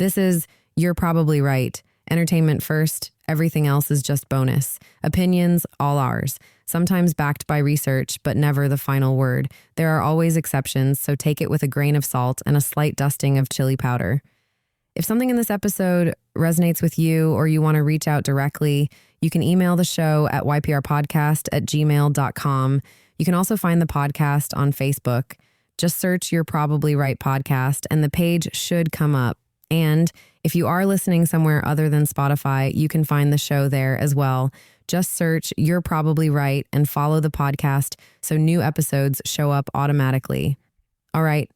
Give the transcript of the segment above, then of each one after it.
This is You're Probably Right. Entertainment first, everything else is just bonus. Opinions, all ours. Sometimes backed by research, but never the final word. There are always exceptions, so take it with a grain of salt and a slight dusting of chili powder. If something in this episode resonates with you or you want to reach out directly, you can email the show at yprpodcast@gmail.com. You can also find the podcast on Facebook. Just search You're Probably Right podcast and the page should come up. And if you are listening somewhere other than Spotify, you can find the show there as well. Just search You're Probably Right and follow the podcast so new episodes show up automatically. All right,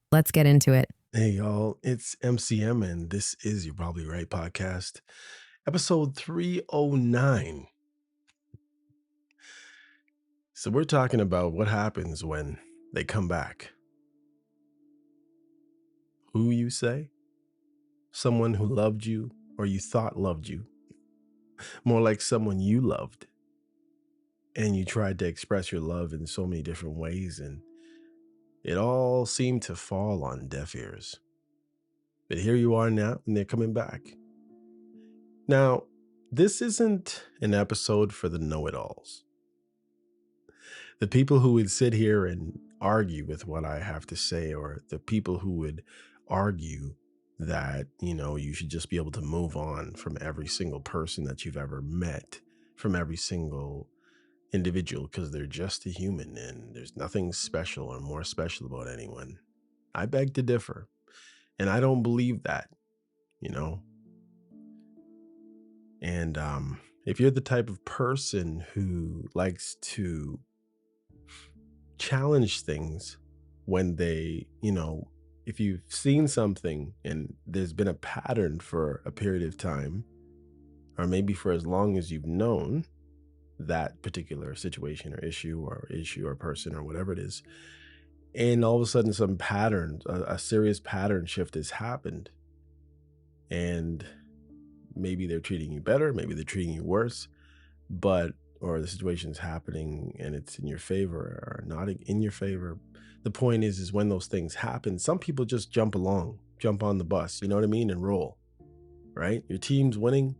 let's get into it. Hey, y'all, it's MCM, and this is You're Probably Right podcast, episode 309. So we're talking about what happens when they come back. Who you say? Someone who loved you or you thought loved you. More like someone you loved. And you tried to express your love in so many different ways, and it all seemed to fall on deaf ears. But here you are now, and they're coming back. Now, this isn't an episode for the know-it-alls. The people who would sit here and argue with what I have to say, or the people who would argue that, you should just be able to move on from every single person that you've ever met, from every single individual, because they're just a human and there's nothing special or more special about anyone. I beg to differ. And I don't believe that, And if you're the type of person who likes to challenge things when they, if you've seen something and there's been a pattern for a period of time, or maybe for as long as you've known that particular situation or issue or person or whatever it is, and all of a sudden some pattern, a serious pattern shift has happened, and maybe they're treating you better, maybe they're treating you worse, or the situation's happening and it's in your favor or not in your favor. The point is when those things happen, some people just jump on the bus, you know what I mean, and roll, right? Your team's winning,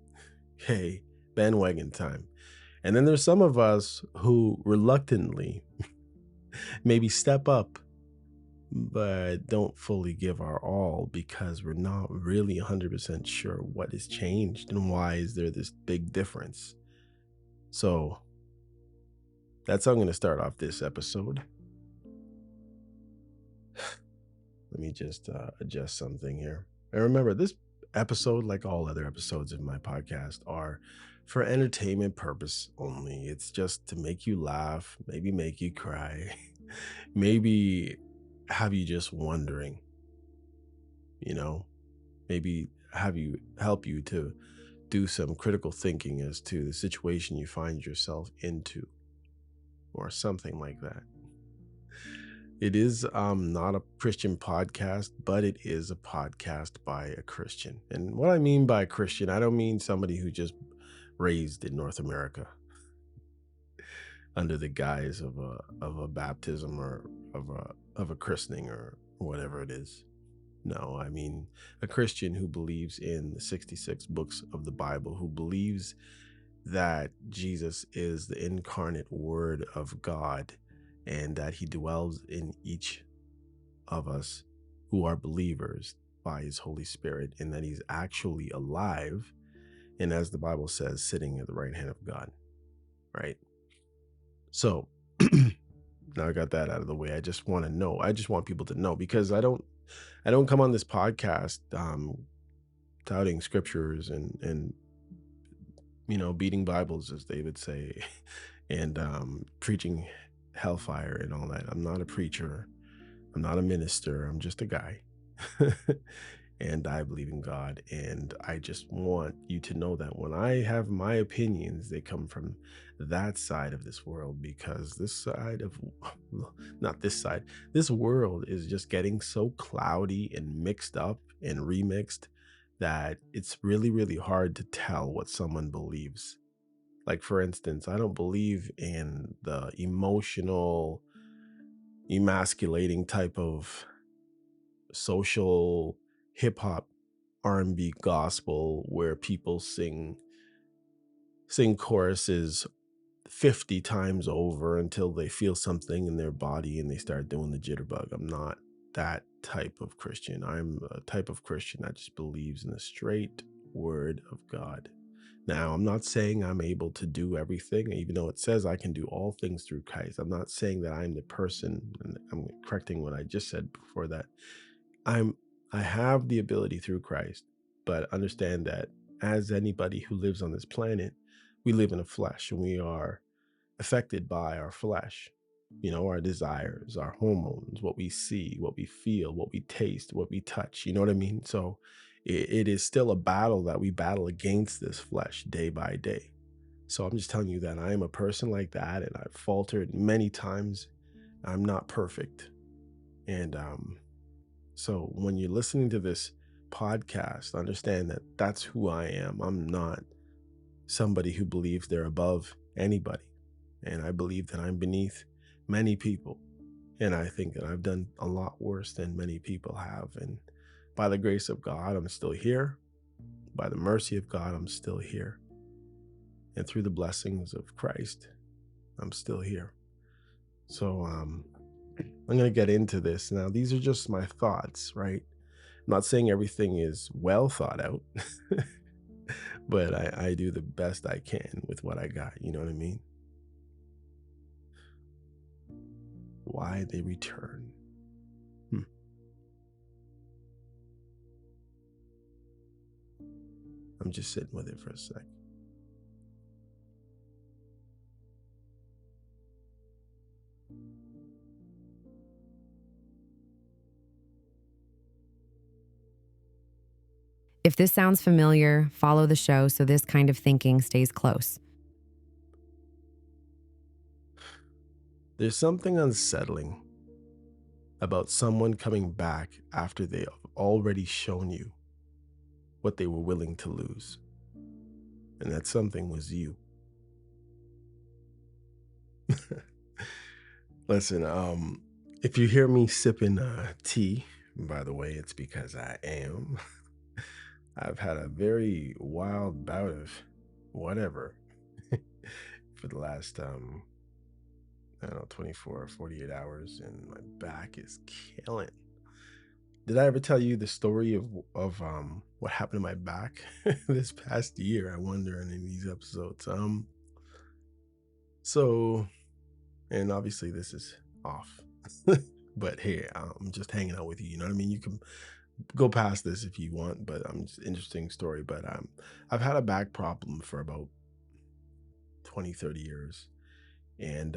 hey, bandwagon time. And then there's some of us who reluctantly maybe step up, but don't fully give our all because we're not really 100% sure what has changed and why is there this big difference. So that's how I'm going to start off this episode. Let me just adjust something here. And remember, this episode, like all other episodes of my podcast, are for entertainment purpose only. It's just to make you laugh, maybe make you cry, maybe have you just wondering, maybe help you to do some critical thinking as to the situation you find yourself into or something like that. It is not a Christian podcast, but it is a podcast by a Christian. And what I mean by Christian, I don't mean somebody who just raised in North America under the guise of a baptism or of a christening or whatever it is. No, I mean a Christian who believes in the 66 books of the Bible, who believes that Jesus is the incarnate Word of God and that he dwells in each of us who are believers by his Holy Spirit, and that he's actually alive, and as the Bible says, sitting at the right hand of God, right? So now I got that out of the way. I just want people to know, because I don't come on this podcast touting scriptures and beating Bibles, as they would say, and preaching hellfire and all that. I'm not a preacher. I'm not a minister. I'm just a guy. And I believe in God. And I just want you to know that when I have my opinions, they come from that side of this world, because this world is just getting so cloudy and mixed up and remixed that it's really, really hard to tell what someone believes. Like, for instance, I don't believe in the emotional, emasculating type of social hip hop R&B gospel where people sing choruses 50 times over until they feel something in their body and they start doing the jitterbug. I'm not that type of Christian. I'm a type of Christian that just believes in the straight word of God. Now, I'm not saying I'm able to do everything, even though it says I can do all things through Christ. I'm not saying that I'm the person, and I'm correcting what I just said before that. I'm I have the ability through Christ, but understand that as anybody who lives on this planet, we live in a flesh and we are affected by our flesh, our desires, our hormones, what we see, what we feel, what we taste, what we touch. You know what I mean? So it is still a battle that we battle against this flesh day by day. So I'm just telling you that I am a person like that and I've faltered many times. I'm not perfect. And so when you're listening to this podcast, understand that that's who I am. I'm not somebody who believes they're above anybody. And I believe that I'm beneath many people. And I think that I've done a lot worse than many people have. And by the grace of God, I'm still here. By the mercy of God, I'm still here. And through the blessings of Christ, I'm still here. So I'm going to get into this. Now, these are just my thoughts, right? I'm not saying everything is well thought out, but I do the best I can with what I got. You know what I mean? Why they return. I'm just sitting with it for a sec. If this sounds familiar, follow the show so this kind of thinking stays close. There's something unsettling about someone coming back after they have already shown you what they were willing to lose. And that something was you. Listen, if you hear me sipping tea, by the way, it's because I am. I've had a very wild bout of whatever for the last, I don't know, 24 or 48 hours, and my back is killing. Did I ever tell you the story of what happened to my back this past year? I wonder in these episodes. So, and obviously this is off, but hey, I'm just hanging out with you. You know what I mean? You can go past this if you want, but just interesting story. But I've had a back problem for about 20, 30 years, and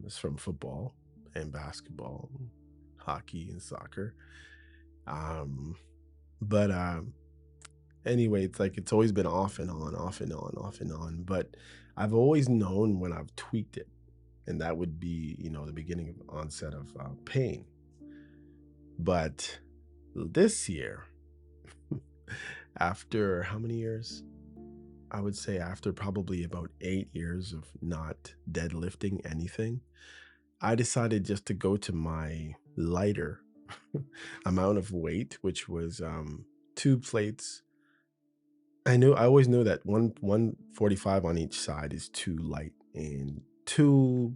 it's from football and basketball, hockey and soccer. Um, but anyway, it's like it's always been off and on, off and on, off and on. But I've always known when I've tweaked it, and that would be, the beginning of onset of pain. But this year, after how many years? I would say after probably about 8 years of not deadlifting anything, I decided just to go to my lighter amount of weight, which was 2 plates. I always knew that 145 on each side is too light, and two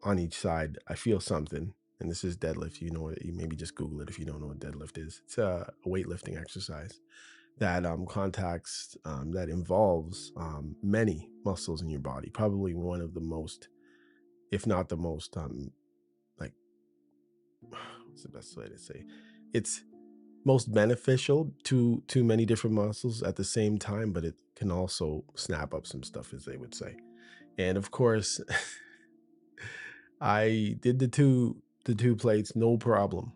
on each side, I feel something. And this is deadlift. You know, you maybe just Google it if you don't know what deadlift is. It's a weightlifting exercise that contacts that involves many muscles in your body. Probably one of the most, if not the most, like what's the best way to say? It's most beneficial to many different muscles at the same time, but it can also snap up some stuff, as they would say. And of course, I did the two plates, no problem.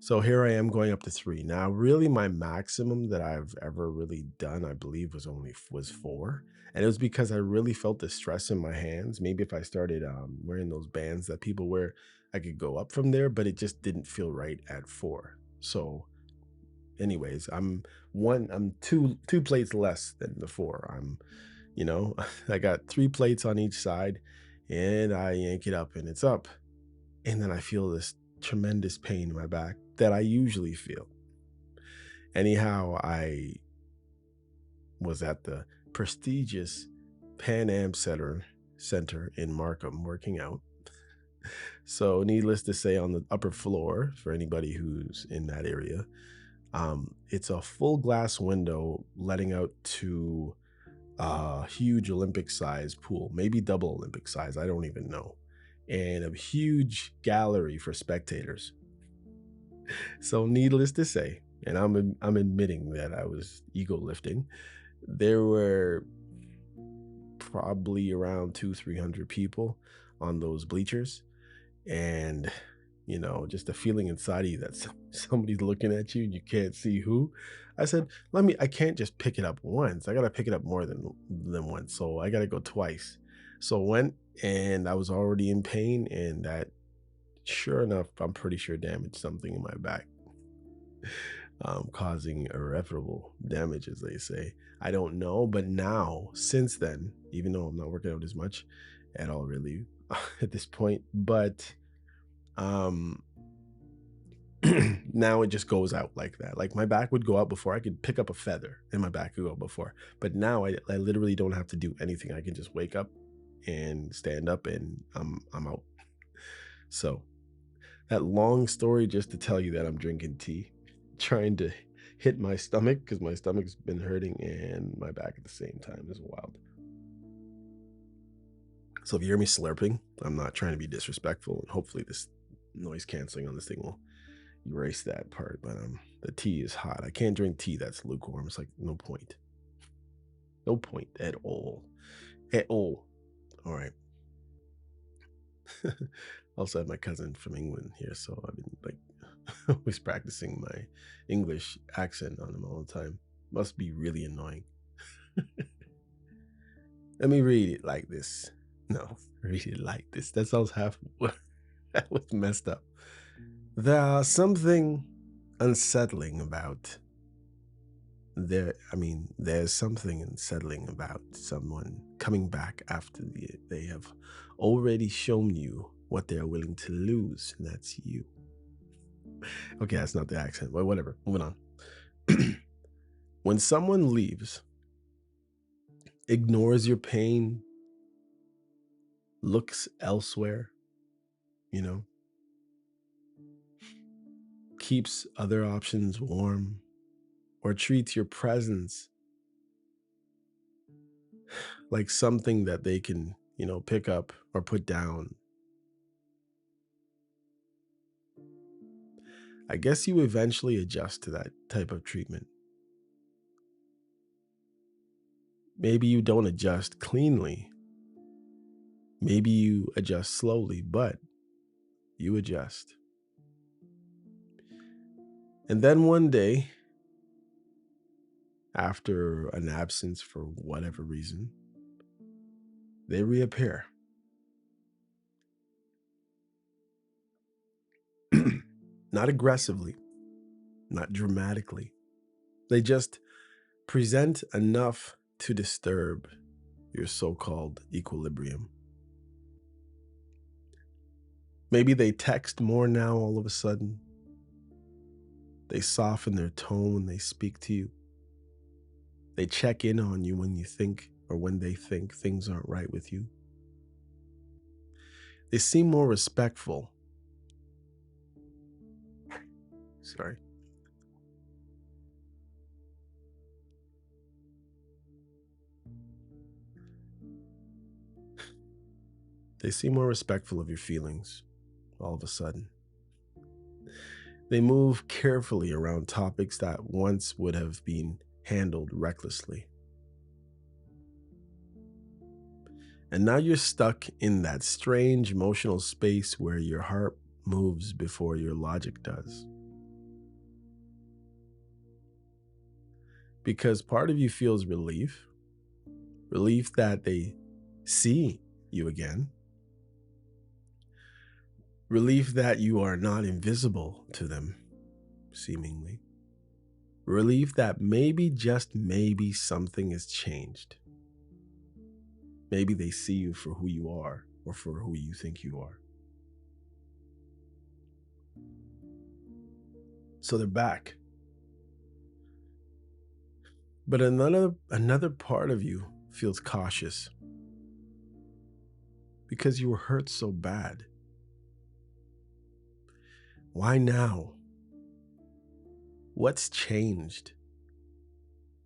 So here I am going up to 3. Now, really my maximum that I've ever really done, I believe was 4. And it was because I really felt the stress in my hands. Maybe if I started wearing those bands that people wear, I could go up from there, but it just didn't feel right at 4. So anyways, I'm two plates less than the 4. I got 3 plates on each side and I yank it up and it's up. And then I feel this tremendous pain in my back that I usually feel. Anyhow, I was at the prestigious Pan Am Center in Markham working out. So, needless to say, on the upper floor, for anybody who's in that area, it's a full glass window letting out to a huge Olympic size pool, maybe double Olympic size, I don't even know, and a huge gallery for spectators. So, needless to say, and I'm admitting that I was ego lifting, there were probably around 300 people on those bleachers, and just a feeling inside of you that somebody's looking at you and you can't see who. I said, I can't just pick it up once, I gotta pick it up more than once, so I gotta go twice. So went, and I was already in pain, and that, sure enough, I'm pretty sure damaged something in my back, causing irreparable damage, as they say. I don't know, but now, since then, even though I'm not working out as much at all, really, at this point, but um, now it just goes out like that. Like, my back would go out before. I could pick up a feather and my back could go before. But now I literally don't have to do anything. I can just wake up and stand up, and I'm out. So that long story just to tell you that I'm drinking tea, trying to hit my stomach because my stomach's been hurting and my back at the same time is wild. So if you hear me slurping, I'm not trying to be disrespectful, and hopefully this noise canceling on this thing will erase that part. But the tea is hot. I can't drink tea that's lukewarm. It's like no point. No point at all. At all. All right. Also had my cousin from England here, so I've been like always practicing my English accent on him all the time. Must be really annoying. Let me read it like this. No, read it like this. That sounds that was messed up. There's something unsettling about there's something unsettling about someone coming back after they have already shown you what they're willing to lose, and that's you. Okay, that's not the accent, but whatever. Moving on. When someone leaves, ignores your pain, looks elsewhere, you know, keeps other options warm, or treats your presence like something that they can, pick up or put down, I guess you eventually adjust to that type of treatment. Maybe you don't adjust cleanly. Maybe you adjust slowly, but you adjust. And then one day, after an absence for whatever reason, they reappear. Not aggressively, not dramatically. They just present enough to disturb your so-called equilibrium. Maybe they text more now all of a sudden. They soften their tone when they speak to you. They check in on you when they think things aren't right with you. They seem more respectful. Sorry. They seem more respectful of your feelings all of a sudden. They move carefully around topics that once would have been handled recklessly. And now you're stuck in that strange emotional space where your heart moves before your logic does. Because part of you feels relief that they see you again, relief that you are not invisible to them, seemingly, relief that maybe, just maybe, something has changed. Maybe they see you for who you are, or for who you think you are. So they're back. But another part of you feels cautious because you were hurt so bad. Why now? What's changed?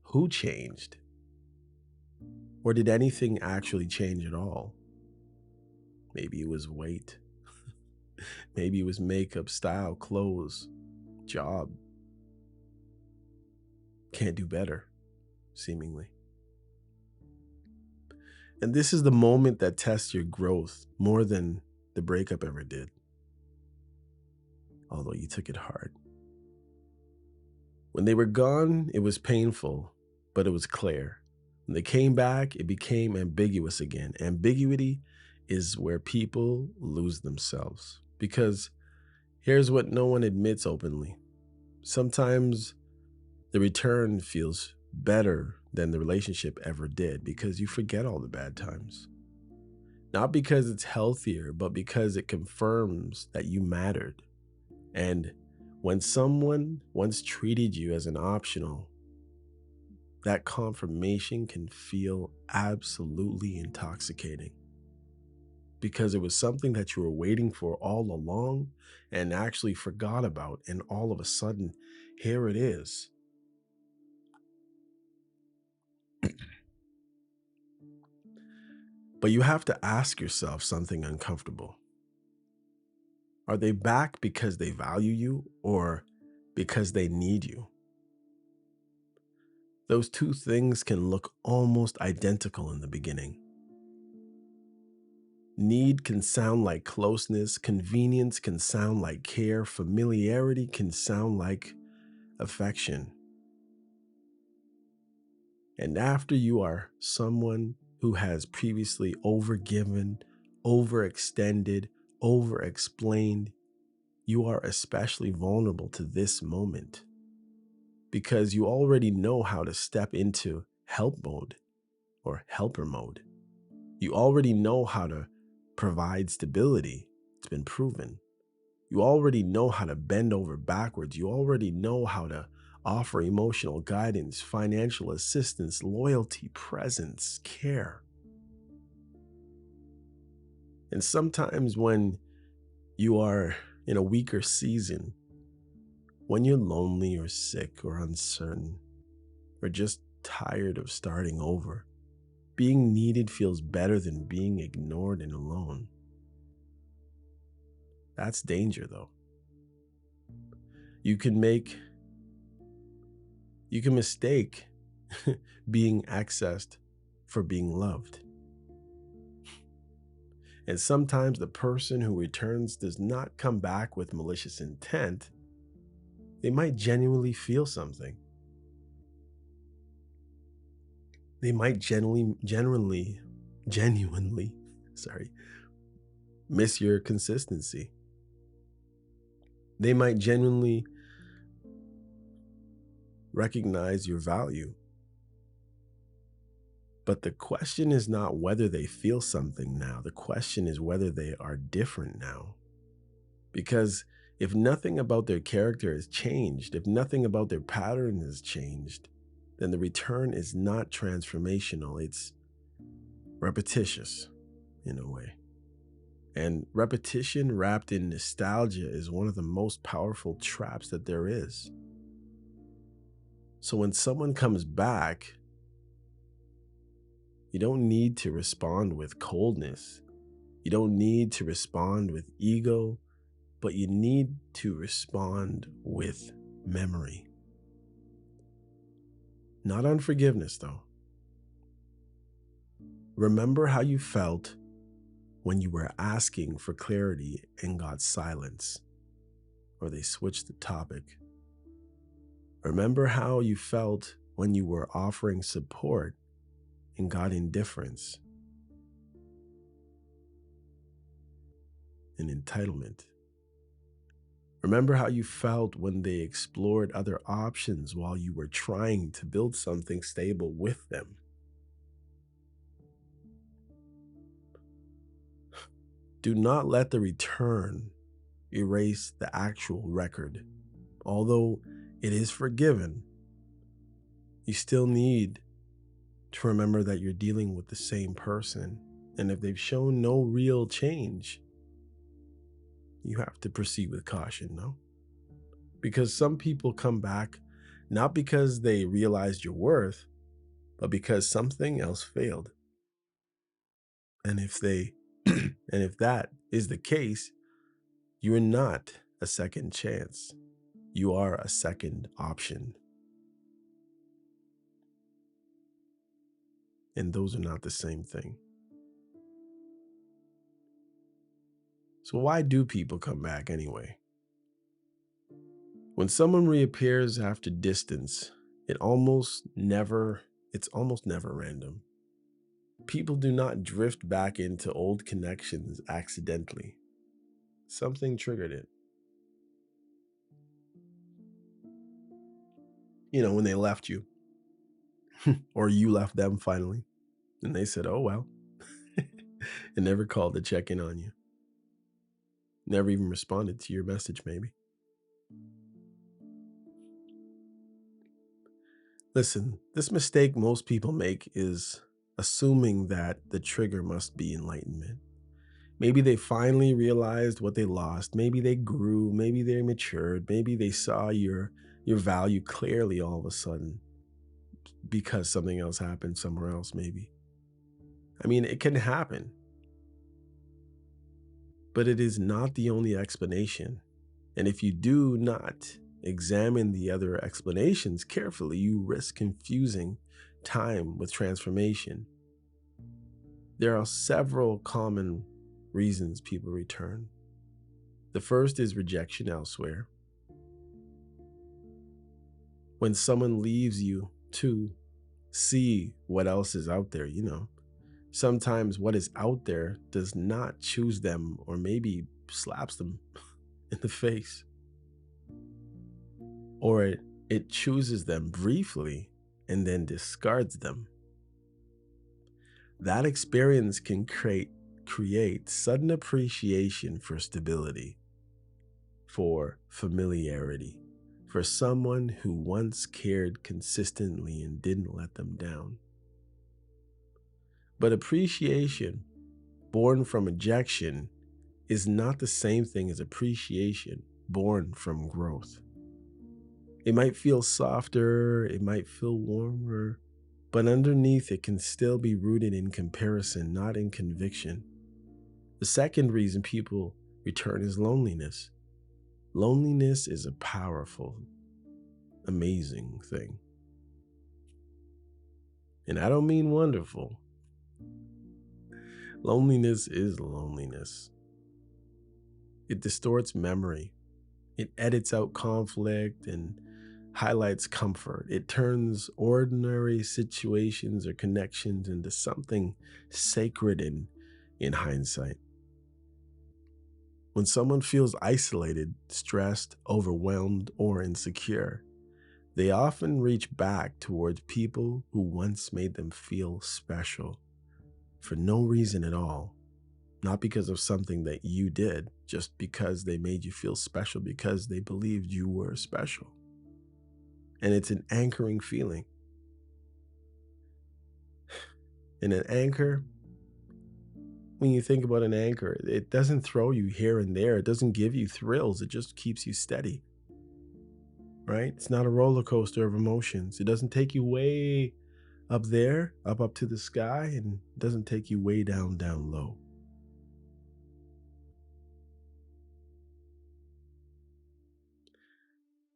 Who changed? Or did anything actually change at all? Maybe it was weight. Maybe it was makeup, style, clothes, job. Can't do better, seemingly. And this is the moment that tests your growth more than the breakup ever did. Although you took it hard. When they were gone, it was painful, but it was clear. When they came back, it became ambiguous again. Ambiguity is where people lose themselves. Because here's what no one admits openly. Sometimes the return feels better than the relationship ever did because you forget all the bad times. Not because it's healthier, but because it confirms that you mattered. And when someone once treated you as an optional, that confirmation can feel absolutely intoxicating because it was something that you were waiting for all along and actually forgot about. And all of a sudden, here it is. But you have to ask yourself something uncomfortable. Are they back because they value you or because they need you? Those two things can look almost identical in the beginning. Need can sound like closeness, convenience can sound like care, familiarity can sound like affection. And after you are someone who has previously overgiven, overextended, overexplained, you are especially vulnerable to this moment because you already know how to step into help mode or helper mode. You already know how to provide stability. It's been proven. You already know how to bend over backwards. You already know how to offer emotional guidance, financial assistance, loyalty, presence, care. And sometimes when you are in a weaker season, when you're lonely or sick or uncertain, or just tired of starting over, being needed feels better than being ignored and alone. That's danger, though. You can mistake being accessed for being loved. And sometimes the person who returns does not come back with malicious intent. They might genuinely feel something. They might genuinely, miss your consistency. They might genuinely recognize your value. But the question is not whether they feel something now. The question is whether they are different now. Because if nothing about their character has changed, if nothing about their pattern has changed, then the return is not transformational. It's repetitious in a way. And repetition wrapped in nostalgia is one of the most powerful traps that there is. So when someone comes back, you don't need to respond with coldness. You don't need to respond with ego, but you need to respond with memory. Not unforgiveness, though. Remember how you felt when you were asking for clarity and got silence, or they switched the topic. Remember how you felt when you were offering support and got indifference and entitlement. Remember how you felt when they explored other options while you were trying to build something stable with them. Do not let the return erase the actual record. Although it is forgiven, You still need to remember that you're dealing with the same person. And if they've shown no real change, you have to proceed with caution, no? Because some people come back not because they realized your worth, but because something else failed. And if that is the case, you're not a second chance. You are a second option. And those are not the same thing. So why do people come back anyway? When someone reappears after distance, it's almost never random. People do not drift back into old connections accidentally. Something triggered it. When they left you, or you left them finally, and they said, oh, well, and never called to check in on you. Never even responded to your message, maybe. Listen, this mistake most people make is assuming that the trigger must be enlightenment. Maybe they finally realized what they lost. Maybe they grew. Maybe they matured. Maybe they saw your value clearly all of a sudden because something else happened somewhere else, maybe. I mean, it can happen. But it is not the only explanation. And if you do not examine the other explanations carefully, you risk confusing time with transformation. There are several common reasons people return. The first is rejection elsewhere. When someone leaves you to see what else is out there, sometimes what is out there does not choose them or maybe slaps them in the face. Or it chooses them briefly and then discards them. That experience can create sudden appreciation for stability, for familiarity, for someone who once cared consistently and didn't let them down. But appreciation born from rejection is not the same thing as appreciation born from growth. It might feel softer, it might feel warmer, but underneath it can still be rooted in comparison, not in conviction. The second reason people return is loneliness. Loneliness is a powerful, amazing thing. And I don't mean wonderful. Loneliness is loneliness. It distorts memory. It edits out conflict and highlights comfort. It turns ordinary situations or connections into something sacred in hindsight. When someone feels isolated, stressed, overwhelmed, or insecure, they often reach back towards people who once made them feel special for no reason at all. Not because of something that you did, just because they made you feel special because they believed you were special. And it's an anchoring feeling. And an anchor, when you think about an anchor, it doesn't throw you here and there. It doesn't give you thrills. It just keeps you steady, right? It's not a roller coaster of emotions. It doesn't take you way up there, up to the sky, and it doesn't take you way down low.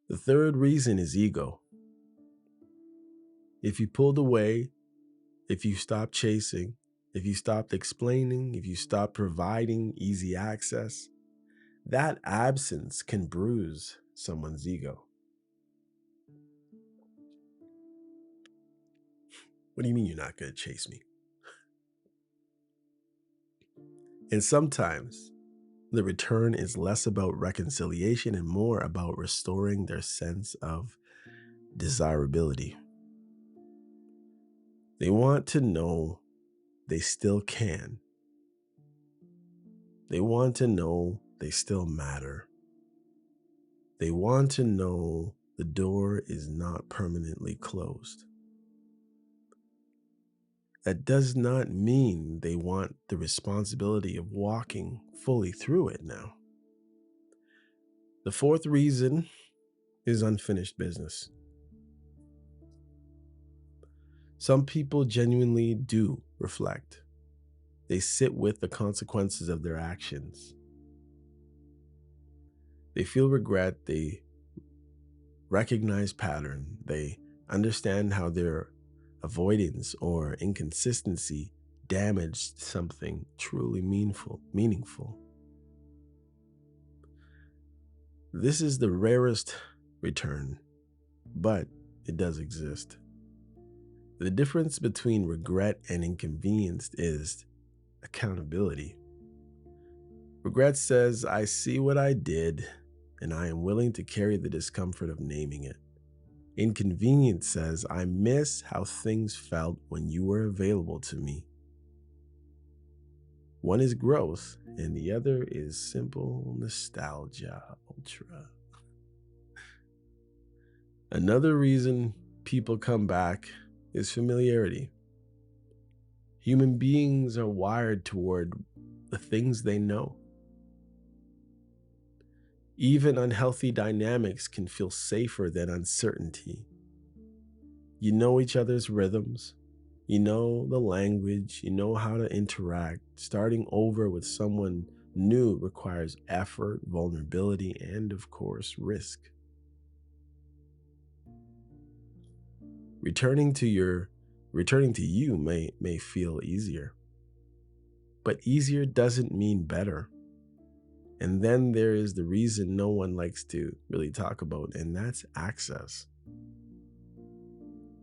The third reason is ego. If you pulled away, if you stopped chasing, if you stopped explaining, if you stopped providing easy access, that absence can bruise someone's ego. What do you mean you're not going to chase me? And sometimes the return is less about reconciliation and more about restoring their sense of desirability. They want to know they still can. They want to know they still matter. They want to know the door is not permanently closed. That does not mean they want the responsibility of walking fully through it now. The fourth reason is unfinished business. Some people genuinely do reflect. They sit with the consequences of their actions. They feel regret. They recognize pattern. They understand how their avoidance or inconsistency damaged something truly meaningful. This is the rarest return, but it does exist. The difference between regret and inconvenience is accountability. Regret says, I see what I did, and I am willing to carry the discomfort of naming it. Inconvenience says, I miss how things felt when you were available to me. One is growth, and the other is simple nostalgia ultra. Another reason people come back is familiarity. Human beings are wired toward the things they know. Even unhealthy dynamics can feel safer than uncertainty. You know each other's rhythms. You know the language. You know how to interact. Starting over with someone new requires effort, vulnerability, and of course, risk. Returning to you may feel easier, but easier doesn't mean better. And then there is the reason no one likes to really talk about, and that's access.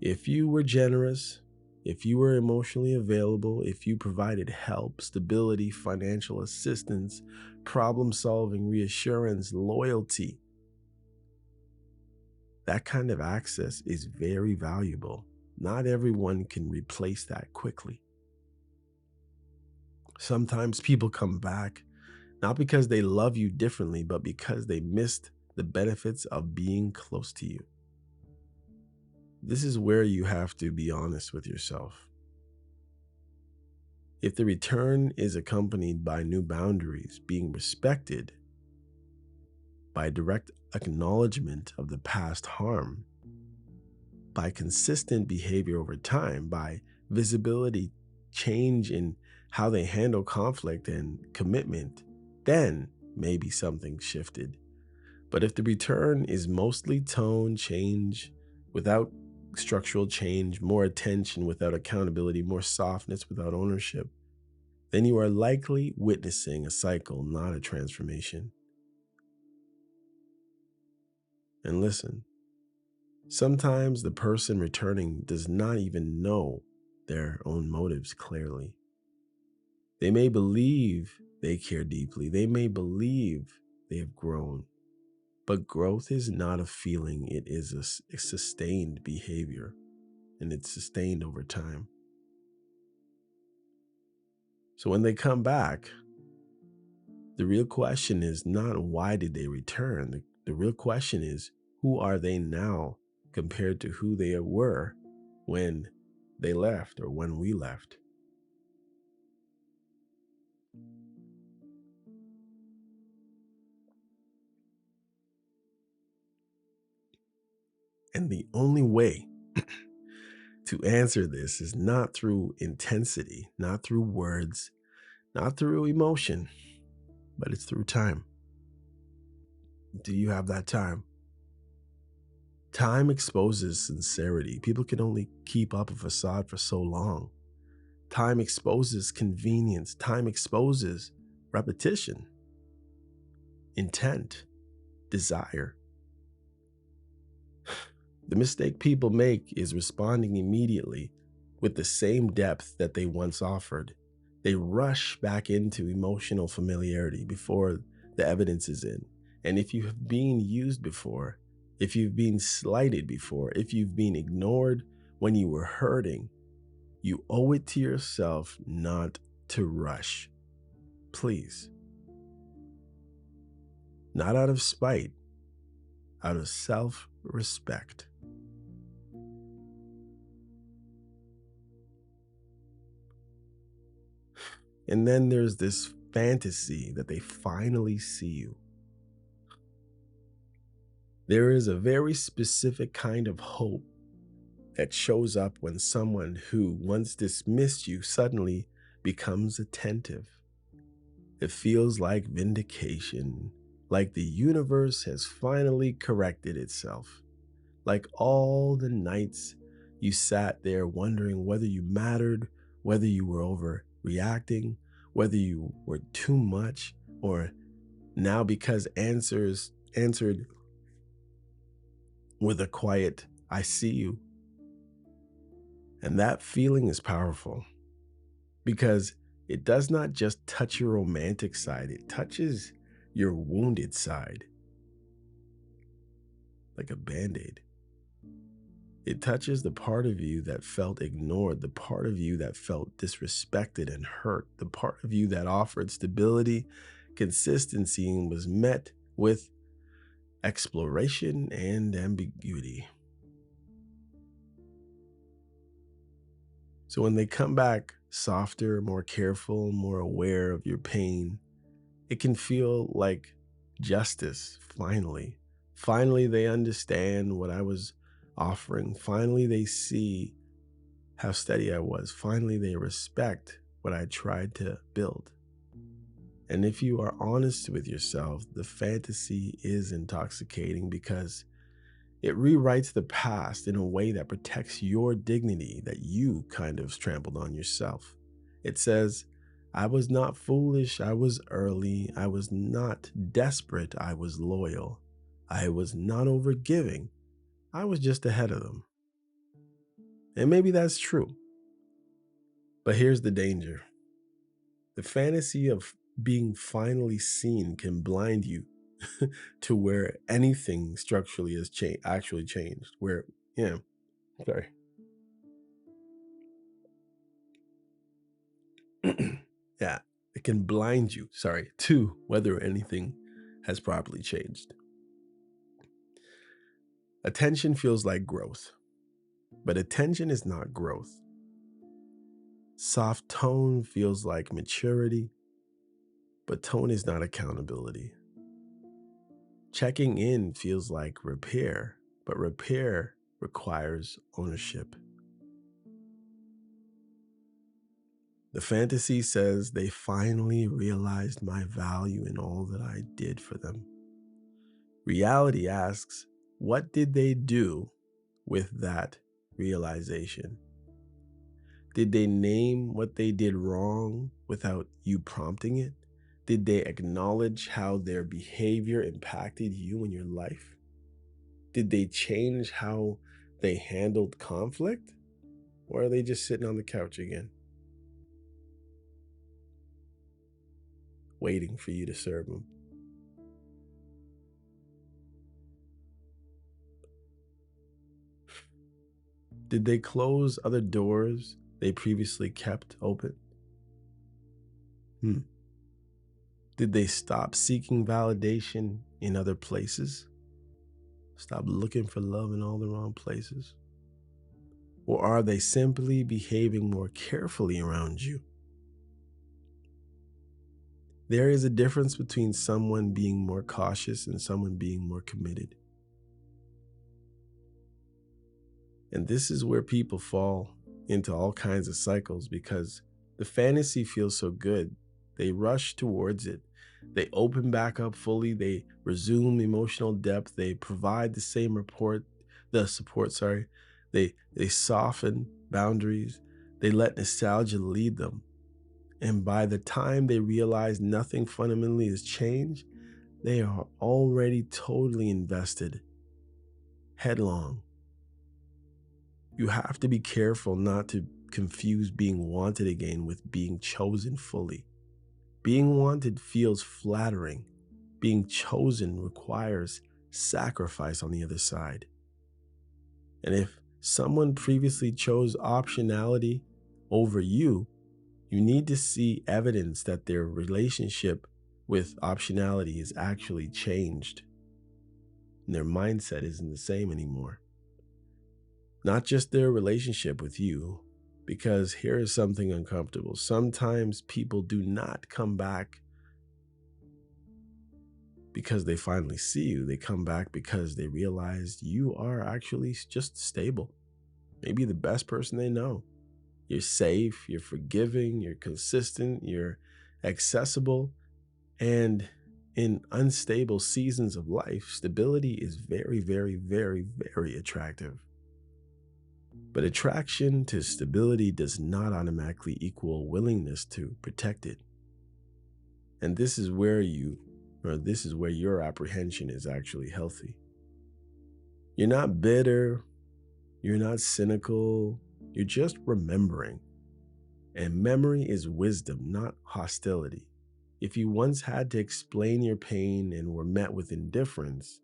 If you were generous, if you were emotionally available, if you provided help, stability, financial assistance, problem solving, reassurance, loyalty, that kind of access is very valuable. Not everyone can replace that quickly. Sometimes people come back not because they love you differently, but because they missed the benefits of being close to you. This is where you have to be honest with yourself. If the return is accompanied by new boundaries being respected, by direct acknowledgement of the past harm, by consistent behavior over time, by visibility change in how they handle conflict and commitment, then maybe something shifted. But if the return is mostly tone change without structural change, more attention without accountability, more softness without ownership, then you are likely witnessing a cycle, not a transformation. And listen, sometimes the person returning does not even know their own motives clearly. They may believe they care deeply. They may believe they have grown. But growth is not a feeling. It is a sustained behavior, and it's sustained over time. So when they come back, the real question is not why did they return? The real question is, who are they now compared to who they were when they left or when we left? And the only way to answer this is not through intensity, not through words, not through emotion, but it's through time. Do you have that time? Time exposes sincerity. People can only keep up a facade for so long. Time exposes convenience. Time exposes repetition, intent, desire. The mistake people make is responding immediately with the same depth that they once offered. They rush back into emotional familiarity before the evidence is in. And if you have been used before, if you've been slighted before, if you've been ignored when you were hurting, you owe it to yourself not to rush. Please. Not out of spite, out of self-respect. And then there's this fantasy that they finally see you. There is a very specific kind of hope that shows up when someone who once dismissed you suddenly becomes attentive. It feels like vindication, like the universe has finally corrected itself, like all the nights you sat there wondering whether you mattered, whether you were overreacting, whether you were too much, or now because answered with a quiet, I see you. And that feeling is powerful because it does not just touch your romantic side, it touches your wounded side like a band-aid. It touches the part of you that felt ignored, the part of you that felt disrespected and hurt, the part of you that offered stability, consistency, and was met with exploration and ambiguity. So when they come back softer, more careful, more aware of your pain, it can feel like justice, finally. Finally, they understand what I was offering. Finally, they see how steady I was. Finally, they respect what I tried to build. And if you are honest with yourself, the fantasy is intoxicating because it rewrites the past in a way that protects your dignity that you kind of trampled on yourself. It says, I was not foolish, I was early, I was not desperate, I was loyal. I was not overgiving, I was just ahead of them. And maybe that's true. But here's the danger. The fantasy of being finally seen can blind you to where anything structurally has actually changed. Sorry. Yeah, it can blind you, to whether anything has properly changed. Attention feels like growth, but attention is not growth. Soft tone feels like maturity, but tone is not accountability. Checking in feels like repair, but repair requires ownership. The fantasy says they finally realized my value in all that I did for them. Reality asks, what did they do with that realization? Did they name what they did wrong without you prompting it? Did they acknowledge how their behavior impacted you in your life? Did they change how they handled conflict? Or are they just sitting on the couch again, waiting for you to serve them? Did they close other doors they previously kept open? Did they stop seeking validation in other places? Stop looking for love in all the wrong places? Or are they simply behaving more carefully around you? There is a difference between someone being more cautious and someone being more committed. And this is where people fall into all kinds of cycles because the fantasy feels so good. They rush towards it. They open back up fully. They resume emotional depth. They provide the support. They soften boundaries. They let nostalgia lead them. And by the time they realize nothing fundamentally has changed, they are already totally invested, headlong. You have to be careful not to confuse being wanted again with being chosen fully. Being wanted feels flattering. Being chosen requires sacrifice on the other side. And if someone previously chose optionality over you, you need to see evidence that their relationship with optionality is actually changed. And their mindset isn't the same anymore. Not just their relationship with you, Because here is something uncomfortable. Sometimes people do not come back because they finally see you. They come back because they realize you are actually just stable, maybe the best person they know. You're safe, you're forgiving, you're consistent, you're accessible. And in unstable seasons of life, stability is very, very, very, very attractive. But attraction to stability does not automatically equal willingness to protect it. And this is where your apprehension is actually healthy. You're not bitter, you're not cynical, you're just remembering. And memory is wisdom, not hostility. If you once had to explain your pain and were met with indifference,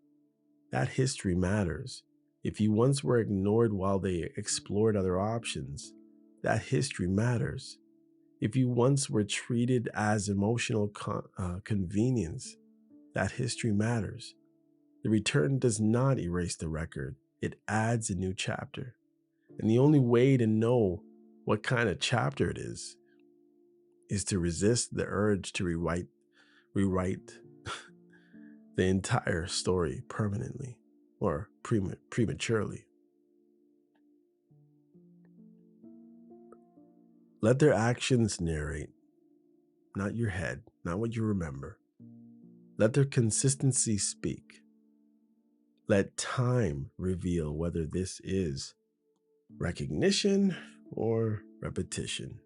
that history matters. If you once were ignored while they explored other options, that history matters. If you once were treated as emotional convenience, that history matters. The return does not erase the record, it adds a new chapter. And the only way to know what kind of chapter it is to resist the urge to rewrite the entire story permanently or prematurely. Let their actions narrate, not your head, not what you remember. Let their consistency speak. Let time reveal whether this is recognition or repetition.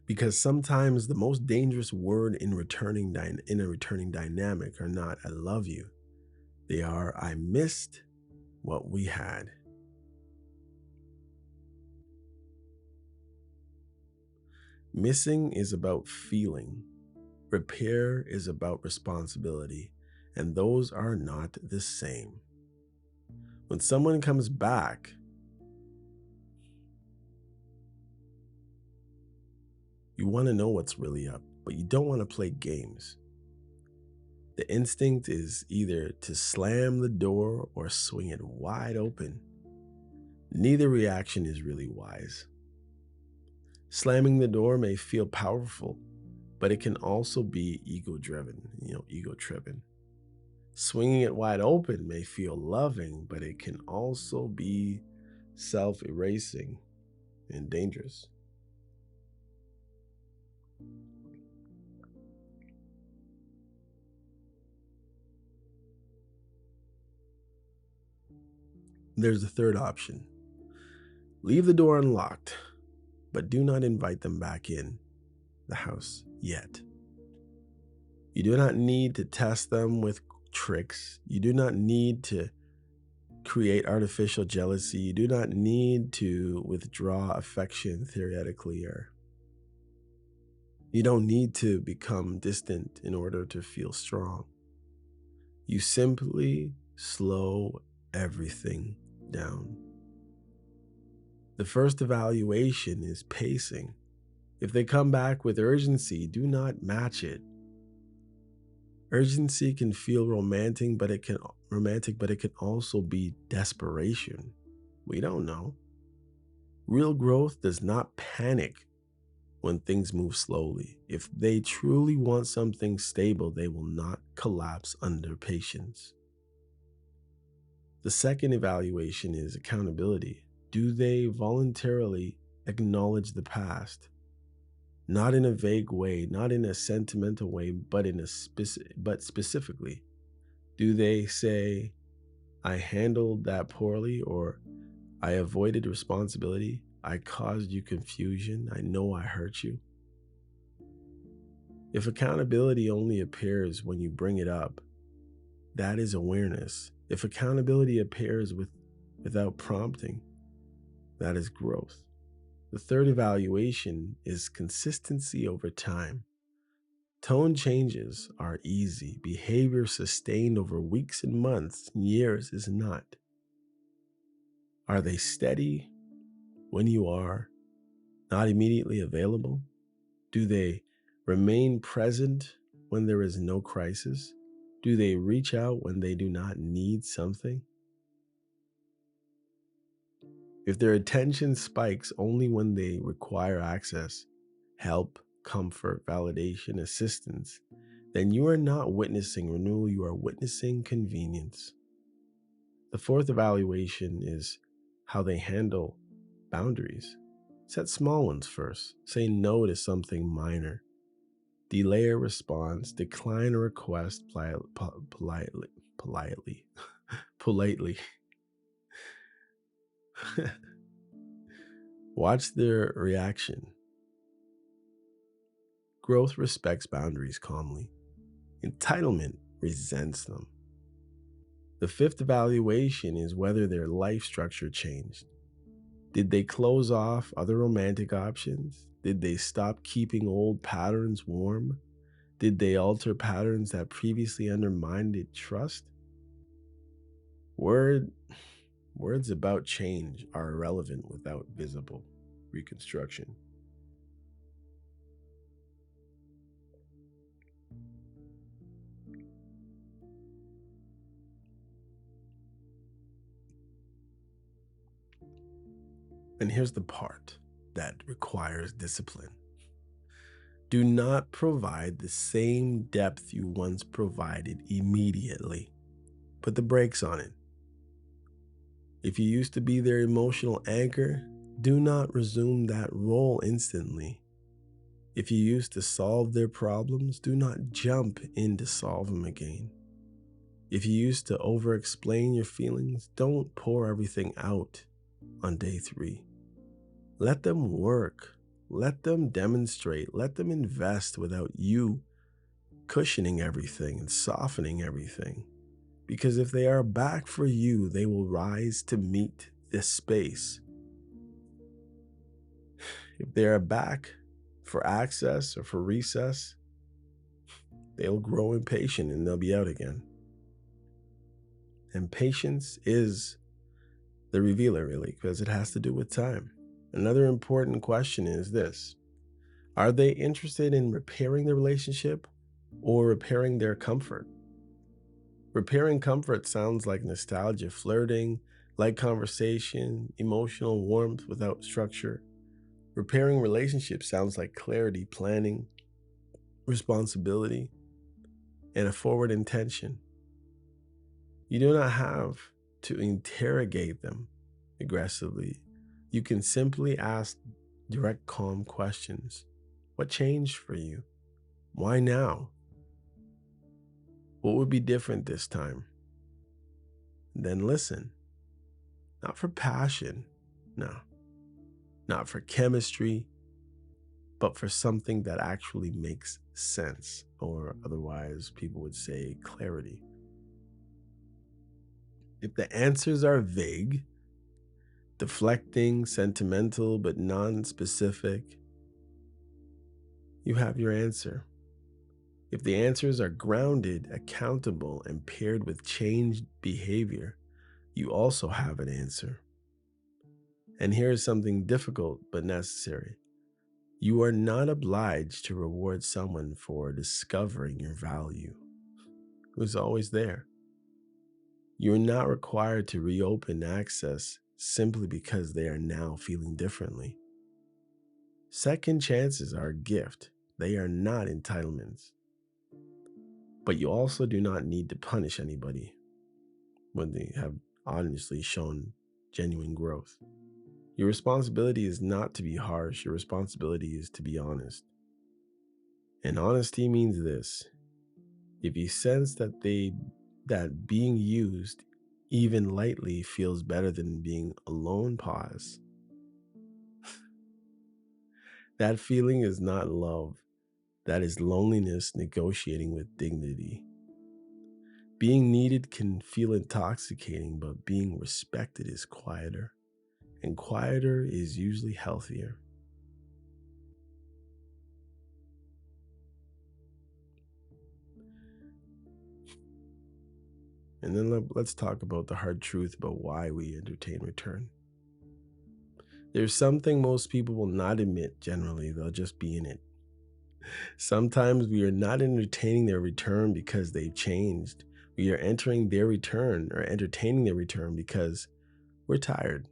Because sometimes the most dangerous word in a returning dynamic are not "I love you." They are "I missed what we had." Missing is about feeling. Repair is about responsibility, and those are not the same. When someone comes back, you want to know what's really up, but you don't want to play games. The instinct is either to slam the door or swing it wide open. Neither reaction is really wise. Slamming the door may feel powerful, but it can also be ego tripping. Swinging it wide open may feel loving, but it can also be self-erasing and dangerous. There's a third option. Leave the door unlocked, but do not invite them back in the house yet. You do not need to test them with tricks. You do not need to create artificial jealousy. You do not need to withdraw affection theoretically, or you don't need to become distant in order to feel strong. You simply slow everything down. The first evaluation is pacing. If they come back with urgency, do not match it. Urgency can feel romantic, but it can also be desperation. We don't know. Real growth does not panic when things move slowly. If they truly want something stable, they will not collapse under patience. The second evaluation is accountability. Do they voluntarily acknowledge the past? Not in a vague way, not in a sentimental way, but specifically. Do they say, "I handled that poorly," or "I avoided responsibility, I caused you confusion, I know I hurt you"? If accountability only appears when you bring it up, that is awareness. If accountability appears without prompting, that is growth. The third evaluation is consistency over time. Tone changes are easy. Behavior sustained over weeks and months and years is not. Are they steady when you are not immediately available? Do they remain present when there is no crisis? Do they reach out when they do not need something? If their attention spikes only when they require access, help, comfort, validation, assistance, then you are not witnessing renewal, you are witnessing convenience. The fourth evaluation is how they handle boundaries. Set small ones first. Say no to something minor. Delay a response. Decline a request politely. Politely. Watch their reaction. Growth respects boundaries calmly. Entitlement resents them. The fifth evaluation is whether their life structure changed. Did they close off other romantic options? Did they stop keeping old patterns warm? Did they alter patterns that previously undermined trust? Words about change are irrelevant without visible reconstruction. And here's the part that requires discipline. Do not provide the same depth you once provided immediately. Put the brakes on it. If you used to be their emotional anchor, do not resume that role instantly. If you used to solve their problems, do not jump in to solve them again. If you used to over-explain your feelings, don't pour everything out on day 3. Let them work. Let them demonstrate. Let them invest without you cushioning everything and softening everything. Because if they are back for you, they will rise to meet this space. If they are back for access or for recess, they'll grow impatient and they'll be out again. And patience is the revealer, really, because it has to do with time. Another important question is this: are they interested in repairing the relationship or repairing their comfort? Repairing comfort sounds like nostalgia, flirting, light conversation, emotional warmth without structure. Repairing relationships sounds like clarity, planning, responsibility, and a forward intention. You do not have to interrogate them aggressively. You can simply ask direct, calm questions. What changed for you? Why now? What would be different this time? Then listen. Not for passion, no. Not for chemistry, but for something that actually makes sense, or otherwise people would say clarity. If the answers are vague, deflecting, sentimental, but non-specific, you have your answer. If the answers are grounded, accountable, and paired with changed behavior, you also have an answer. And here is something difficult but necessary. You are not obliged to reward someone for discovering your value. It was always there. You're not required to reopen access simply because they are now feeling differently. Second chances are a gift. They are not entitlements. But you also do not need to punish anybody when they have honestly shown genuine growth. Your responsibility is not to be harsh. Your responsibility is to be honest. And honesty means this: if you sense that being used even lightly feels better than being alone, pause. That feeling is not love. That is loneliness negotiating with dignity. Being needed can feel intoxicating, but being respected is quieter. And quieter is usually healthier. And then let's talk about the hard truth about why we entertain return. There's something most people will not admit generally, they'll just be in it. Sometimes we are not entertaining their return because they've changed. We are entering their return or entertaining their return because we're tired.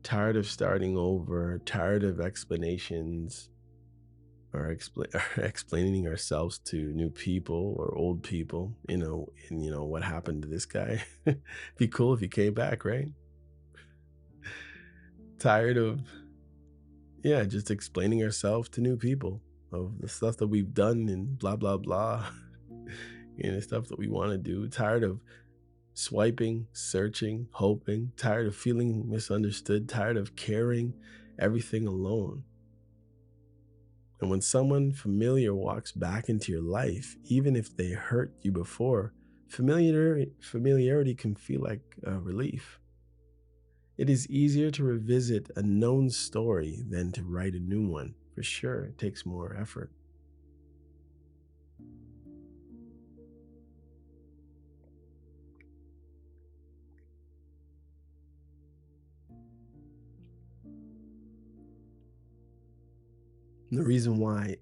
Tired of starting over, tired of explanations, or or explaining ourselves to new people or old people, and what happened to this guy. Be cool if he came back, right? Tired of, yeah, just explaining ourselves to new people of the stuff that we've done and blah blah blah, and the stuff that we want to do. Tired of swiping, searching, hoping. Tired of feeling misunderstood. Tired of carrying everything alone. And when someone familiar walks back into your life, even if they hurt you before, familiarity can feel like a relief. It is easier to revisit a known story than to write a new one. For sure, it takes more effort. The reason why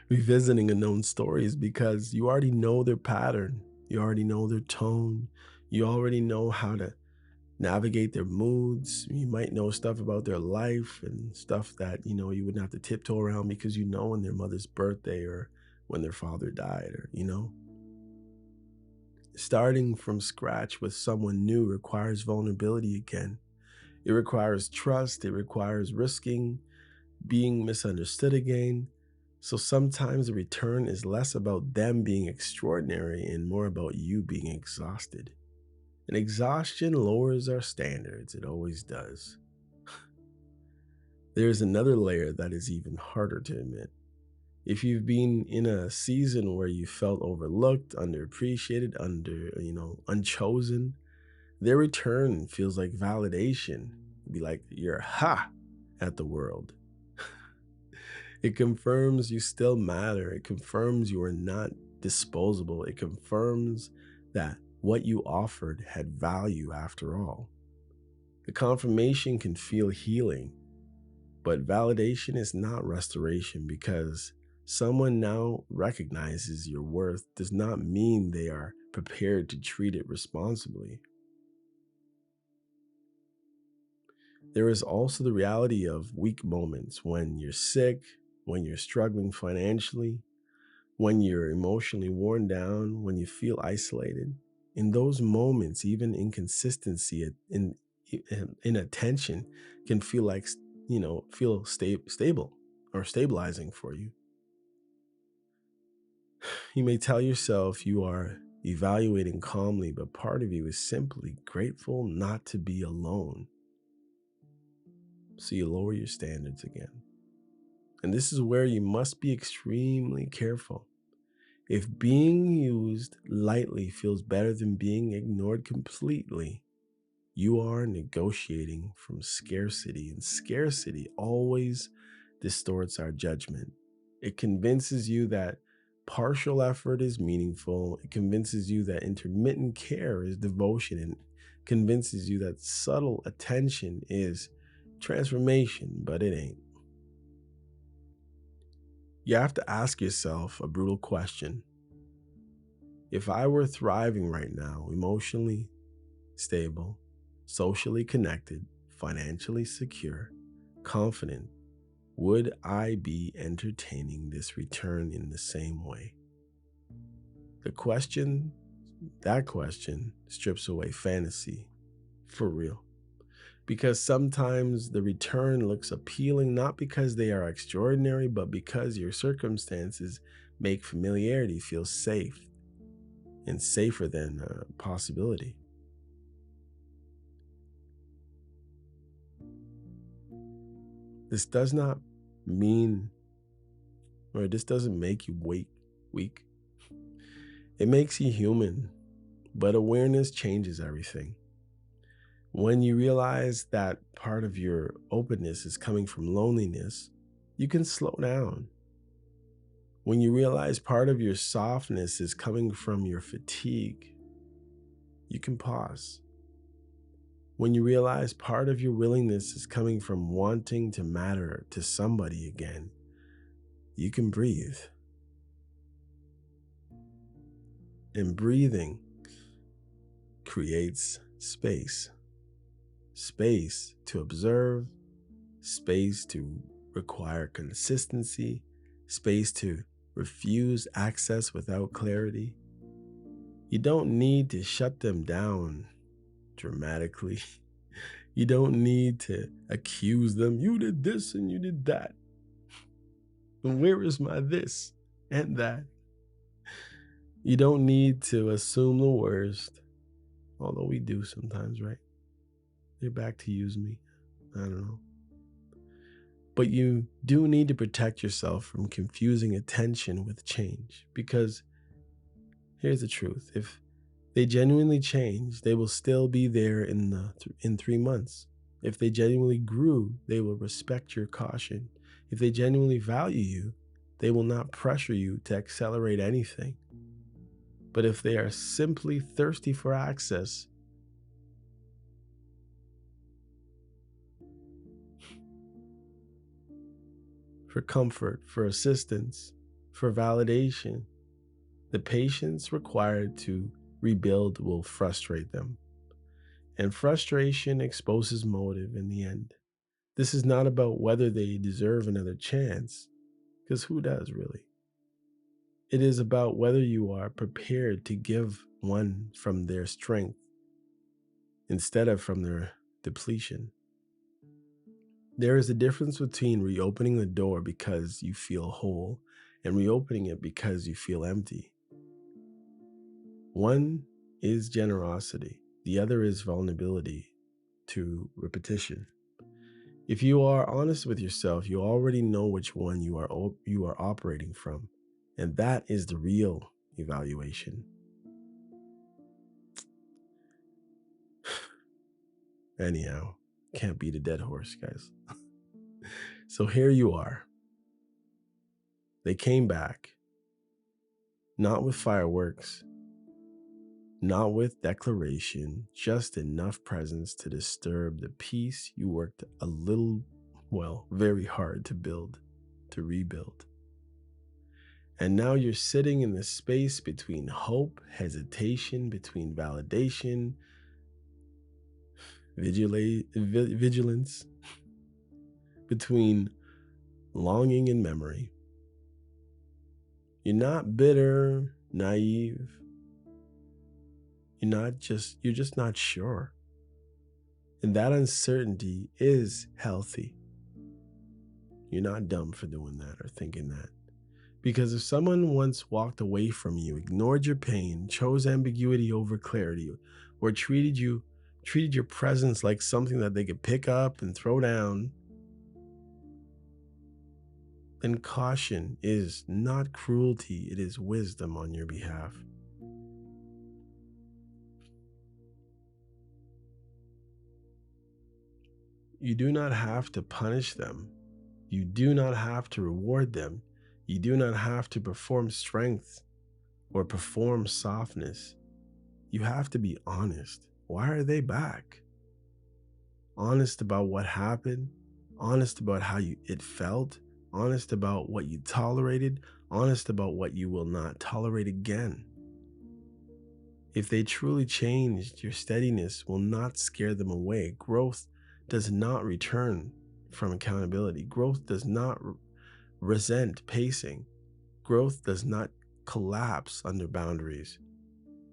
revisiting a known story is because you already know their pattern, you already know their tone, you already know how to navigate their moods. You might know stuff about their life and stuff that you wouldn't have to tiptoe around because when their mother's birthday or when their father died, or starting from scratch with someone new requires vulnerability again. It requires trust, it requires risking being misunderstood again. So sometimes the return is less about them being extraordinary and more about you being exhausted. And exhaustion lowers our standards, it always does. There's another layer that is even harder to admit. If you've been in a season where you felt overlooked, underappreciated, unchosen, their return feels like validation. It'd be like you're ha at the world. It confirms you still matter. It confirms you are not disposable. It confirms that what you offered had value after all. The confirmation can feel healing, but validation is not restoration because someone now recognizes your worth does not mean they are prepared to treat it responsibly. There is also the reality of weak moments when you're sick, when you're struggling financially, when you're emotionally worn down, when you feel isolated. In those moments, even inconsistency in attention can feel like, stable or stabilizing for you. You may tell yourself you are evaluating calmly, but part of you is simply grateful not to be alone. So you lower your standards again. And this is where you must be extremely careful. If being used lightly feels better than being ignored completely, you are negotiating from scarcity, and scarcity always distorts our judgment. It convinces you that partial effort is meaningful. It convinces you that intermittent care is devotion, and convinces you that subtle attention is transformation, but it ain't. You have to ask yourself a brutal question. If I were thriving right now, emotionally stable, socially connected, financially secure, confident, would I be entertaining this return in the same way? That question strips away fantasy for real. Because sometimes the return looks appealing not because they are extraordinary, but because your circumstances make familiarity feel safe and safer than a possibility. This does not mean, or this doesn't make you weak. It makes you human, but awareness changes everything. When you realize that part of your openness is coming from loneliness, you can slow down. When you realize part of your softness is coming from your fatigue, you can pause. When you realize part of your willingness is coming from wanting to matter to somebody again, you can breathe. And breathing creates space. Space to observe, space to require consistency, space to refuse access without clarity. You don't need to shut them down dramatically. You don't need to accuse them. You did this and you did that. And where is my this and that? You don't need to assume the worst, although we do sometimes, right? They're back to use me. I don't know. But you do need to protect yourself from confusing attention with change, because here's the truth. If they genuinely change, they will still be there in 3 months. If they genuinely grew, they will respect your caution. If they genuinely value you, they will not pressure you to accelerate anything. But if they are simply thirsty for access, for comfort, for assistance, for validation, the patience required to rebuild will frustrate them. And frustration exposes motive in the end. This is not about whether they deserve another chance, because who does really? It is about whether you are prepared to give one from their strength instead of from their depletion. There is a difference between reopening the door because you feel whole and reopening it because you feel empty. One is generosity, the other is vulnerability to repetition. If you are honest with yourself, you already know which one you are operating from, and that is the real evaluation. Anyhow, can't beat a dead horse, guys. So here you are. They came back, not with fireworks, not with declaration, just enough presence to disturb the peace you worked very hard to rebuild. And now you're sitting in the space between hope, hesitation, between validation, vigilance, between longing and memory. You're not bitter, naive. You're just not sure. And that uncertainty is healthy. You're not dumb for doing that or thinking that. Because if someone once walked away from you, ignored your pain, chose ambiguity over clarity, or treated your presence like something that they could pick up and throw down, then caution is not cruelty, it is wisdom on your behalf. You do not have to punish them. You do not have to reward them. You do not have to perform strength or perform softness. You have to be honest. Why are they back? Honest about what happened, honest about how it felt, honest about what you tolerated, honest about what you will not tolerate again. If they truly changed, your steadiness will not scare them away. Growth does not return from accountability. Growth does not resent pacing. Growth does not collapse under boundaries.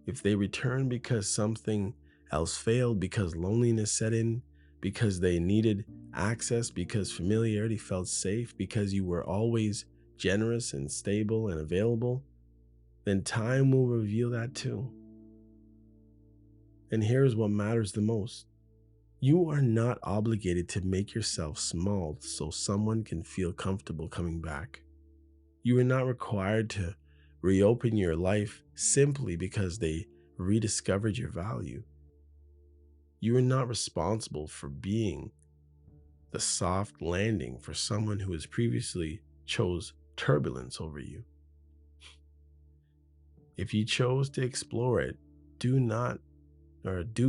If they return because something else failed, because loneliness set in, because they needed access, because familiarity felt safe, because you were always generous and stable and available, then time will reveal that too. And here's what matters the most. You are not obligated to make yourself small so someone can feel comfortable coming back. You are not required to reopen your life simply because they rediscovered your value. You are not responsible for being the soft landing for someone who has previously chose turbulence over you. If you chose to explore it, do